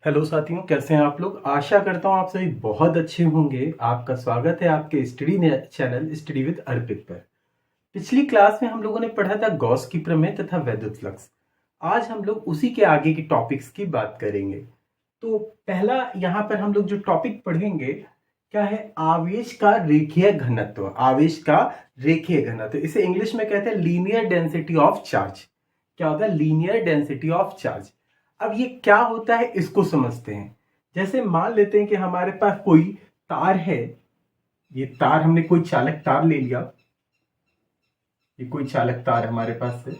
Hello साथियों, कैसे हैं आप लोग। आशा करता हूं आप सभी बहुत अच्छे होंगे। आपका स्वागत है आपके स्टडी चैनल स्टडी विद अर्पित पर। पिछली क्लास में हम लोगों ने पढ़ा था गॉस की प्रमेय तथा वैद्युत फ्लक्स। आज हम लोग उसी के आगे की टॉपिक्स की बात करेंगे। तो पहला यहाँ पर हम लोग जो टॉपिक पढ़ेंगे क्या है, आवेश का रेखीय घनत्व। आवेश का रेखीय घनत्व, इसे इंग्लिश में कहते हैं लीनियर डेंसिटी ऑफ चार्ज। क्या होता है, लीनियर डेंसिटी ऑफ चार्ज। अब ये क्या होता है इसको समझते हैं। जैसे मान लेते हैं कि हमारे पास कोई तार है। ये तार हमने कोई चालक तार ले लिया। ये कोई चालक तार हमारे पास है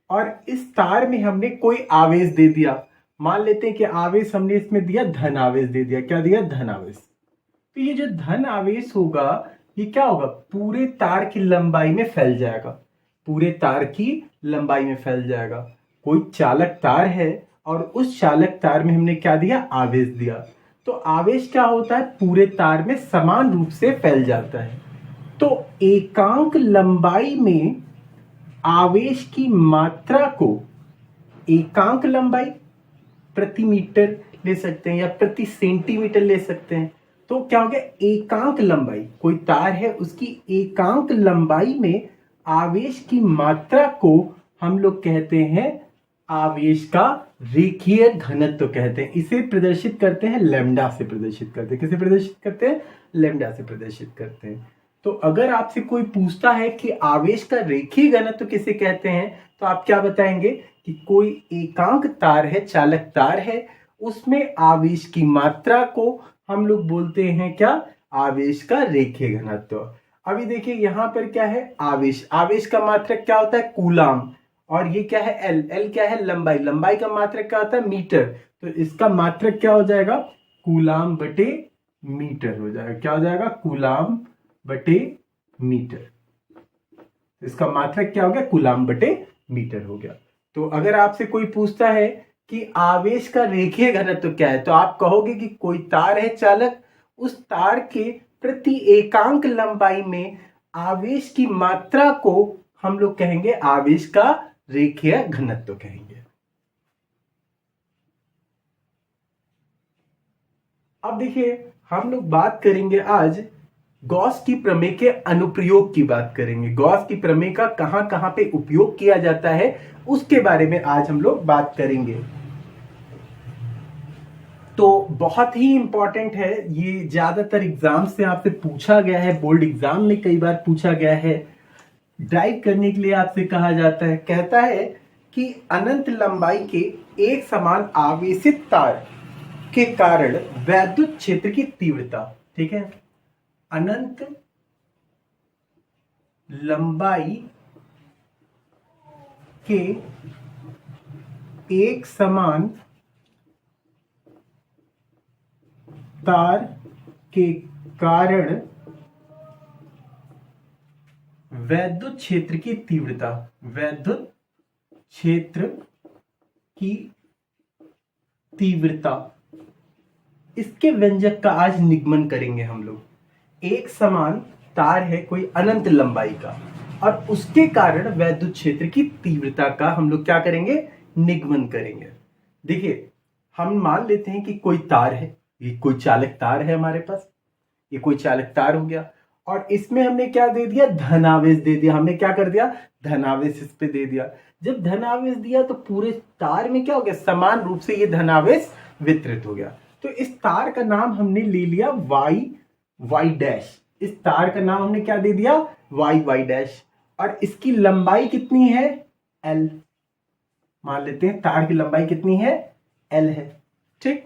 और इस तार में हमने कोई आवेश दे दिया। मान लेते हैं कि आवेश हमने इसमें दिया धन आवेश दे दिया। क्या दिया, धन आवेश। तो ये जो धन आवेश होगा ये क्या होगा, पूरे तार की लंबाई में फैल जाएगा। पूरे तार की लंबाई में फैल जाएगा। कोई चालक तार है और उस चालक तार में हमने क्या दिया, आवेश दिया। तो आवेश क्या होता है, पूरे तार में समान रूप से फैल जाता है। तो एकांक लंबाई में आवेश की मात्रा को, एकांक लंबाई प्रति मीटर ले सकते हैं या प्रति सेंटीमीटर ले सकते हैं। तो क्या हो गया, एकांक लंबाई, कोई तार है उसकी एकांक लंबाई में आवेश की मात्रा को हम लोग कहते हैं आवेश का रेखीय घनत्व कहते हैं। इसे प्रदर्शित करते हैं लैम्डा से प्रदर्शित करते हैं। किसे प्रदर्शित करते हैं, लैम्डा से प्रदर्शित करते हैं। तो अगर आपसे कोई पूछता है कि आवेश का रेखीय घनत्व किसे कहते हैं, तो आप क्या बताएंगे कि कोई एकांक तार है, चालक तार है, उसमें आवेश की मात्रा को हम लोग बोलते हैं क्या, आवेश का रेखीय घनत्व। अभी देखिए यहां पर क्या है, आवेश। आवेश का मात्रक क्या होता है, कूलाम। और ये क्या है, एल। एल क्या है, लंबाई। लंबाई का मात्रक क्या होता है, मीटर। तो इसका मात्रक क्या हो जाएगा, कूलाम बटे मीटर हो जाएगा। क्या हो जाएगा, कूलाम बटे मीटर। इसका मात्रक क्या हो गया, कूलाम बटे मीटर हो गया। तो अगर आपसे कोई पूछता है कि आवेश का रेखीय घनत्व क्या है, तो आप कहोगे कि कोई तार है चालक, उस तार के प्रति एकांक लंबाई में आवेश की मात्रा को हम लोग कहेंगे आवेश का रेखीय घनत्व कहेंगे। अब देखिए हम लोग बात करेंगे आज गॉस की प्रमेय के अनुप्रयोग की बात करेंगे। गॉस की प्रमेय का कहां कहां पे उपयोग किया जाता है उसके बारे में आज हम लोग बात करेंगे। तो बहुत ही इंपॉर्टेंट है ये, ज्यादातर एग्जाम से आपसे पूछा गया है, बोर्ड एग्जाम में कई बार पूछा गया है। ड्राइव करने के लिए आपसे कहा जाता है, कहता है कि अनंत लंबाई के एक समान आवेशित तार के कारण वैद्युत क्षेत्र की तीव्रता, ठीक है, अनंत लंबाई के एक समान तार के कारण वैद्युत क्षेत्र की तीव्रता, वैद्युत क्षेत्र की तीव्रता, इसके व्यंजक का आज निगमन करेंगे हम लोग। एक समान तार है कोई अनंत लंबाई का और उसके कारण वैद्युत क्षेत्र की तीव्रता का हम लोग क्या करेंगे, निगमन करेंगे। देखिए हम मान लेते हैं कि कोई तार है, ये कोई चालक तार है हमारे पास। ये कोई चालक तार हो गया और इसमें हमने क्या दे दिया, धनावेश दे दिया। हमने क्या कर दिया, धनावेश इस पे दे दिया। जब धनावेश दिया तो पूरे तार में क्या हो गया, समान रूप से ये धनावेश वितरित हो गया। तो इस तार का नाम हमने ले लिया वाई वाई डैश। इस तार का नाम हमने क्या दे दिया, वाई वाई डैश। और इसकी लंबाई कितनी है, एल। मान लेते हैं तार की लंबाई कितनी है, एल है, ठीक।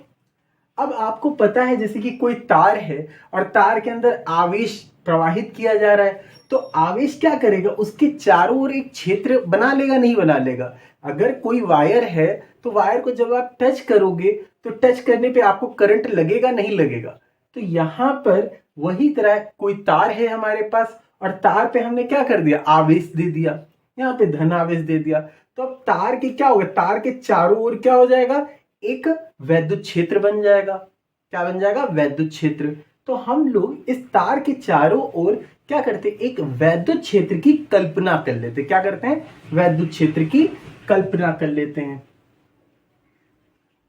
अब आपको पता है जैसे कि कोई तार है और तार के अंदर आवेश प्रवाहित किया जा रहा है, तो आवेश क्या करेगा, उसके चारों ओर एक क्षेत्र बना लेगा, नहीं बना लेगा। अगर कोई वायर है तो वायर को जब आप टच करोगे तो टच करने पे आपको करंट लगेगा, नहीं लगेगा। तो यहां पर वही तरह कोई तार है हमारे पास और तार पे हमने क्या कर दिया, आवेश दे दिया, यहाँ पे धन आवेश दे दिया। तो अब तार के क्या होगा, तार के चारों ओर क्या हो जाएगा, एक वैद्युत क्षेत्र बन जाएगा। क्या बन जाएगा, वैद्युत क्षेत्र। तो हम लोग इस तार के चारों ओर क्या करते हैं, एक वैद्युत क्षेत्र की कल्पना कर लेते हैं। क्या करते हैं, वैद्युत क्षेत्र की कल्पना कर लेते हैं।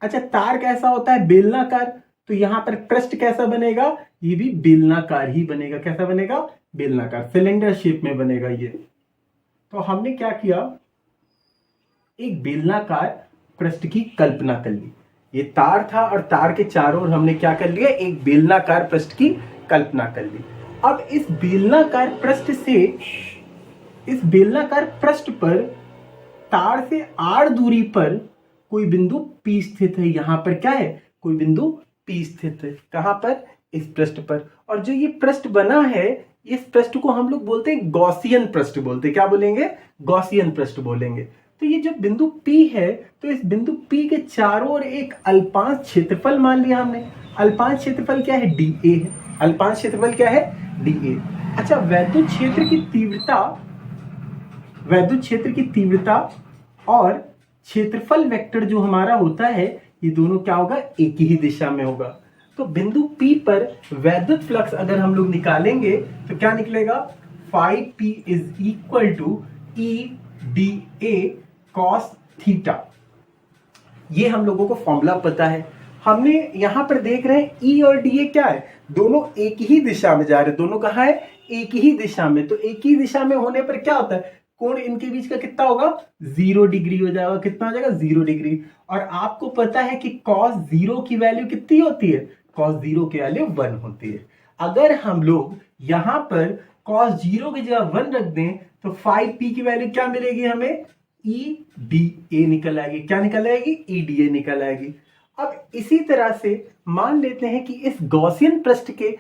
अच्छा, तार कैसा होता है? बेलनाकार। तो यहां पर पृष्ठ कैसा बनेगा? ये भी बेलनाकार ही बनेगा। कैसा बनेगा? बेलनाकार, सिलेंडर शेप में बनेगा ये। तो हमने क्या किया, एक बेलनाकार पृष्ठ की कल्पना कर ली। ये तार था और तार के चारों ओर हमने क्या कर लिया, एक बेलनाकार पृष्ठ की कल्पना कर ली। अब इस बेलनाकार पृष्ठ पर तार से आड़ दूरी पर कोई बिंदु P स्थित है। यहां पर क्या है? कोई बिंदु P स्थित है। कहां पर? इस पृष्ठ पर। और जो ये पृष्ठ बना है, इस पृष्ठ को हम लोग बोलते हैं गॉसियन पृष्ठ बोलते हैं। क्या बोलेंगे? गॉसियन पृष्ठ बोलेंगे। तो ये जो बिंदु P है, तो इस बिंदु P के चारों ओर एक अल्पांश क्षेत्रफल मान लिया हमने। अल्पांश क्षेत्रफल क्या है? dA है। अल्पांश क्षेत्रफल क्या है? dA। अच्छा, वैद्युत क्षेत्र की तीव्रता और क्षेत्रफल वेक्टर जो हमारा होता है, ये दोनों क्या होगा? एक ही दिशा में होगा। तो बिंदु P पर वैद्युत फ्लक्स अगर हम लोग निकालेंगे तो क्या निकलेगा? phi P is equal to E dA cos theta. ये हम लोगों को फॉर्मूला पता है। हमने यहां पर देख रहे हैं E और dA क्या है? दोनों एक ही दिशा में जा रहे हैं। दोनों कहां है? एक ही दिशा में। तो एक ही दिशा में होने पर क्या होता है? कोण इनके बीच का कितना होगा? 0 डिग्री हो जाएगा। कितना हो जाएगा? 0 डिग्री। और आपको पता है कि cos 0 की वैल्यू कितनी होती है? cos 0 की वैल्यू 1 होती है। अगर हम लोग यहां पर cos 0 की जगह 1 रख दें तो phi p की वैल्यू क्या मिलेगी हमें? E dA निकल आएगी। क्या निकल आएगी? E dA निकल आएगी। अब इसी तरह से मान लेते हैं कि इस गॉसियन पृष्ठ के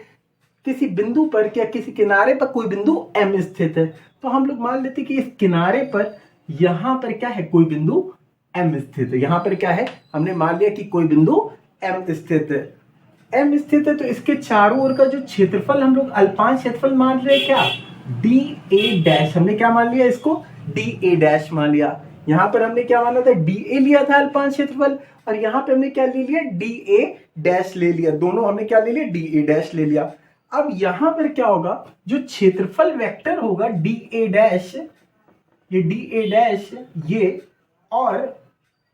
किसी बिंदु पर या किसी किनारे पर कोई बिंदु M स्थित है। तो हम लोग मान लेते हैं कि इस किनारे पर यहां पर क्या है? कोई बिंदु M स्थित है। यहां पर क्या है? हमने मान लिया कि कोई बिंदु M स्थित है। M स्थित है तो इसके चारों ओर का जो क्षेत्रफल हम लोग अल्पांश क्षेत्रफल मान रहे हैं क्या? dA dash. हमने क्या मान लिया? इसको dA डैश मान लिया। यहां पर हमने क्या माना था? dA लिया था अल्पांश क्षेत्रफल, और यहां पे हमने क्या ले लिया? dA डैश ले लिया। दोनों हमने क्या ले लिया? dA डैश ले लिया। अब यहां पर क्या होगा? जो क्षेत्रफल वेक्टर होगा dA डैश, ये dA डैश, ये और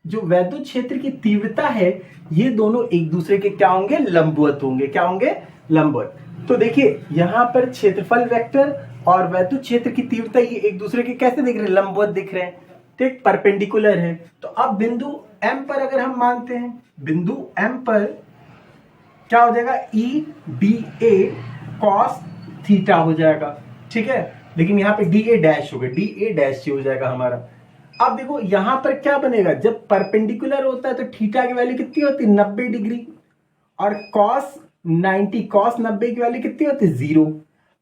जो वैद्युत क्षेत्र की तीव्रता है, ये दोनों एक दूसरे के क्या होंगे? लंबवत होंगे। क्या होंगे? लंबवत। तो देखिए यहां पर क्षेत्रफल वेक्टर और वैद्युत क्षेत्र की तीव्रता ये एक दूसरे के कैसे दिख रहे हैं? लंबवत दिख रहे हैं। ठीक, परपेंडिकुलर है। तो अब बिंदु M पर अगर हम मानते हैं, बिंदु M पर क्या हो जाएगा? E dA cos थीटा हो जाएगा। ठीक है, लेकिन यहाँ पे dA डैश होगा, dA डैश हो जाएगा हमारा। अब देखो यहां पर क्या बनेगा? जब परपेंडिकुलर होता है तो थीटा की वैल्यू कितनी होती है? 90 डिग्री। और cos 90 की वैल्यू कितनी होती है? 0।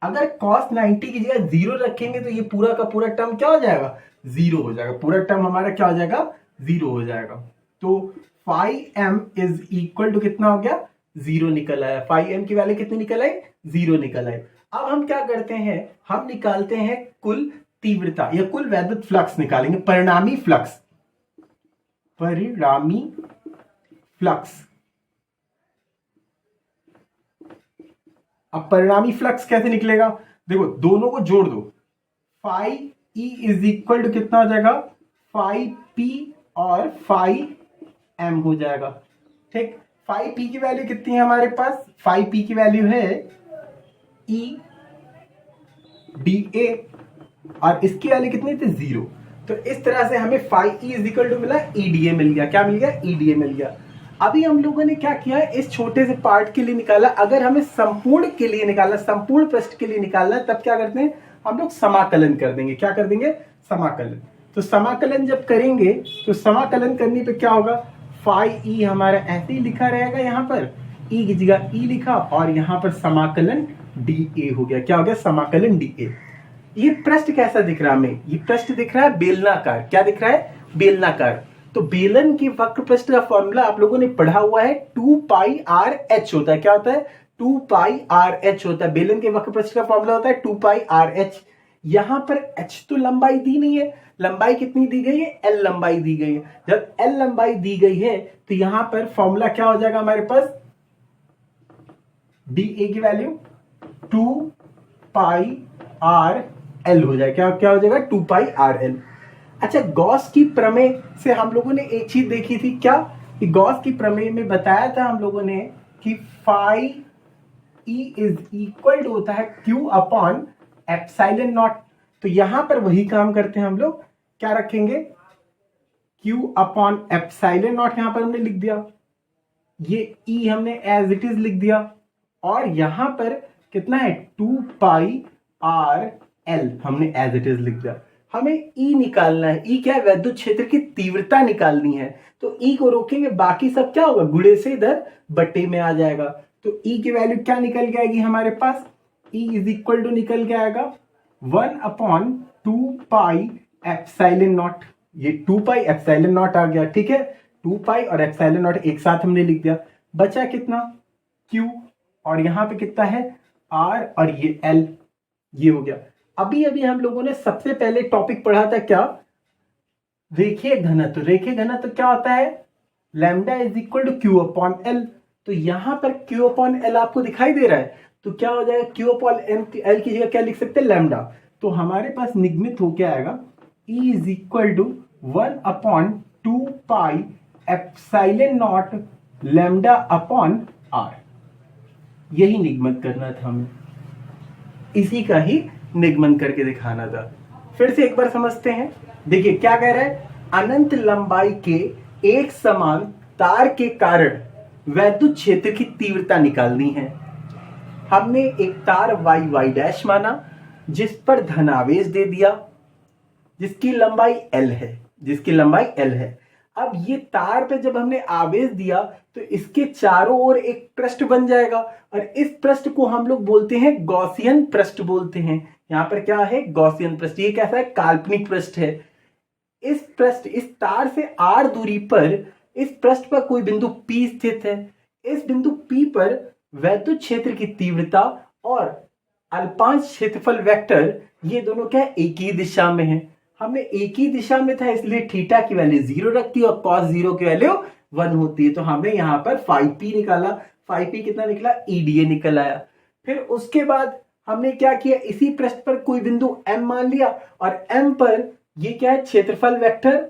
अगर cos 90 की जगह 0 रखेंगे तो ये पूरा का पूरा टर्म क्या हो जाएगा? 0 हो जाएगा। पूरा टर्म हमारा क्या हो जाएगा? 0 हो जाएगा। तो phi m is equal to कितना हो गया? 0 निकल आया। phi m की वैल्यू कितनी निकल आई? 0 निकल आई। अब हम क्या करते हैं? हम निकालते हैं कुल तीव्रता या कुल वैद्युत फ्लक्स निकालेंगे। परिणामी फ्लक्स अब परिणामी फ्लक्स कैसे निकलेगा? देखो दोनों को जोड़ दो। phi E is equal to कितना हो जाएगा? phi P और phi M हो जाएगा। ठीक, phi P की वैल्यू कितनी है हमारे पास? phi P की वैल्यू है E dA और इसकी वैल्यू कितनी थी? 0। तो इस तरह से हमें phi E is equal to मिला, E dA मिल गया। क्या मिल गया? E dA मिल गया। अभी हम लोगों ने क्या किया? इस छोटे से पार्ट के लिए निकाला। अगर हमें संपूर्ण के लिए निकालना, संपूर्ण पृष्ठ के लिए निकालना है, तब क्या करते हैं? हम लोग समाकलन कर देंगे। क्या कर देंगे? समाकलन। तो समाकलन जब करेंगे तो समाकलन करने पे क्या होगा? phi E हमारा ऐसे ही लिखा रहेगा। यहाँ पर E की जगह E लिखा और यहाँ पर समाकलन dA हो गया। क्या हो गया? समाकलन dA। ये पृष्ठ कैसा दिख रहा है हमें? ये पृष्ठ दिख रहा है बेलनाकार। क्या दिख रहा है? बेलनाकार। तो बेलन की वक्र पृष्ठ का फॉर्मूला आप लोगों ने पढ़ा हुआ है, 2 पाई आर एच होता है। क्या होता है? 2 पाई आर एच होता है। बेलन के वक्र पृष्ठ का फॉर्मूला होता है 2 पाई आर एच। यहां पर h तो लंबाई दी नहीं है। लंबाई कितनी दी गई है? l लंबाई दी गई है। जब l लंबाई दी गई है तो यहां पर फॉर्मूला क्या हो जाएगा हमारे पास? dA की वैल्यू 2 पाई आर एल हो जाएगा। क्या हो जाएगा? 2 पाई आर एल। अच्छा, गॉस की प्रमेय से हम लोगों ने एक चीज देखी थी। क्या? कि गॉस की प्रमेय में बताया था हम लोगों ने कि phi E is equal to होता है क्यू अपॉन एप्सिलॉन नॉट। तो यहां पर वही काम करते हैं हम लोग, क्या रखेंगे, क्यू अपॉन एप्सिलॉन नॉट यहां पर हमने लिख दिया, ये ई हमने एज इट इज लिख दिया, और यहां पर कितना है 2 पाई आर एल हमने एज इट इज लिख दिया। हमें ई निकालना है, ई क्या है, वैद्युत क्षेत्र की तीव्रता निकालनी है। तो ई को रोकेंगे, बाकी सब क्या होगा, गुणे से इधर बट्टे में आ जाएगा। तो ई की वैल्यू क्या निकल के आएगी हमारे पास, ई इज इक्वल टू निकल के आएगा 1/2 पाई एप्सिलॉन नॉट। ये 2 पाई एप्सिलॉन नॉट आ गया, ठीक है, 2 पाई और एप्सिलॉन नॉट एक साथ हमने लिख दिया। बचा कितना, क्यू, और यहां पे कितना है आर, और ये एल, ये हो गया। अभी अभी हम लोगों ने सबसे पहले टॉपिक पढ़ा था क्या, रेखीय घनत्व। रेखीय घनत्व क्या होता है, lambda is equal to Q upon L. तो यहां पर क्यू अपॉन एल आपको दिखाई दे रहा है, तो क्या हो जाएगा, क्यू अपॉन एल की जगह क्या लिख सकते हैं, लैम्डा। तो हमारे पास निगमित हो क्या आएगा, E is equal to 1/2 pi epsilon not lambda upon R. यही निगमन करना था हमें, इसी का ही निगमन करके दिखाना था। फिर से एक बार समझते हैं। देखिए क्या कह रहा है, अनंत लंबाई के एक समान तार के कारण वैद्युत क्षेत्र की तीव्रता निकालनी है। हमने एक तार वाई वाई डैश माना, जिस पर धनावेश दे दिया, जिसकी लंबाई एल है, जिसकी लंबाई एल है। अब ये तार पे जब हमने आवेश दिया तो इसके चारों ओर एक पृष्ठ बन जाएगा, और इस पृष्ठ को हम लोग बोलते हैं गॉसियन पृष्ठ बोलते हैं। यहां पर क्या है, गॉसियन पृष्ठ। ये कैसा है, काल्पनिक पृष्ठ है। इस पृष्ठ, इस तार से r दूरी पर इस पृष्ठ पर कोई बिंदु P स्थित है। इस बिंदु P पर वैद्युत क्षेत्र की तीव्रता और अल्पांश क्षेत्रफल वेक्टर, ये दोनों क्या है, एक ही दिशा में है। हमने एक ही दिशा में था इसलिए थीटा की वैल्यू 0 रखती है और cos 0 की वैल्यू 1 होती है। तो हमने यहां पर 5p निकाला, 5p कितना निकला, EDA निकल आया। फिर उसके बाद हमने क्या किया, इसी पृष्ठ पर कोई बिंदु m मान लिया, और m पर ये क्या है, क्षेत्रफल वेक्टर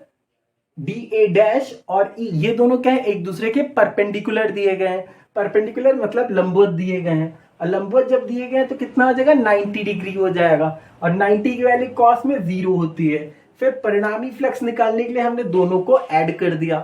DA डैश और E, ये दोनों क्या है, एक दूसरे के परपेंडिकुलर दिए गए हैं। परपेंडिकुलर मतलब लंबवत दिए गए हैं, और लंबवत जब दिए गए तो कितना आ जाएगा, 90 डिग्री हो जाएगा, और 90 की वैल्यू कॉस में 0 होती है। फिर परिणामी फ्लक्स निकालने के लिए हमने दोनों को ऐड कर दिया,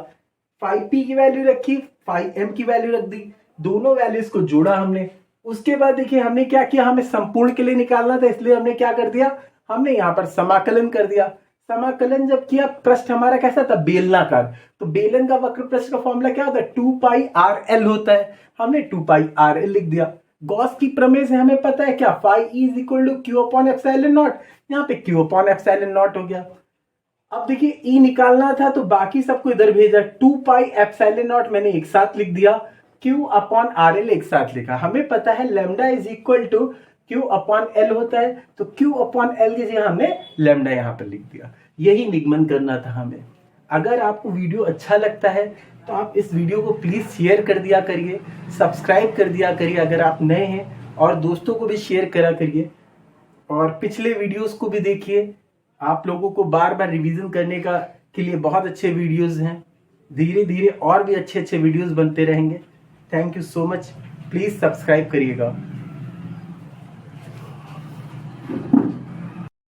5p की वैल्यू रखी, 5m की वैल्यू रख दी, दोनों वैल्यूज को जोड़ा हमने। उसके बाद देखिए हमने क्या किया, हमें संपूर्ण के लिए निकालना था, इसलिए हमने क्या कर दिया, हमने यहाँ पर समाकलन कर दिया। समाकलन जब किया, पृष्ठ हमारा कैसा था, बेलनाकार। तो बेलन का वक्र पृष्ठ का फॉर्मूला क्या होता है, 2 पाई आर एल होता है। हमने 2 पाई आर एल लिख दिया। गॉस की प्रमेय से हमें पता है क्या, phi E is equal to Q upon epsilon not. यहाँ पे क्यू अपॉन एप्सिलॉन नॉट हो गया। अब देखिए ई निकालना था तो बाकी सबको इधर भेजा, 2 पाई एप्सिलॉन नॉट मैंने एक साथ लिख दिया, क्यू अपॉन आर एल एक साथ लिखा। हमें पता है lambda is equal to Q upon L होता है, तो क्यू अपॉन एल की जगह हमने लैम्डा यहाँ पर लिख दिया। यही निगमन करना था हमें। अगर आपको वीडियो अच्छा लगता है तो आप इस वीडियो को प्लीज शेयर कर दिया करिए, सब्सक्राइब कर दिया करिए अगर आप नए हैं, और दोस्तों को भी शेयर करा करिए, और पिछले वीडियोस को भी देखिए। आप लोगों को बार बार रिवीजन करने के लिए बहुत अच्छे वीडियोस हैं। धीरे धीरे और भी अच्छे अच्छे वीडियोस बनते रहेंगे। Thank you so much, please subscribe करिएगा।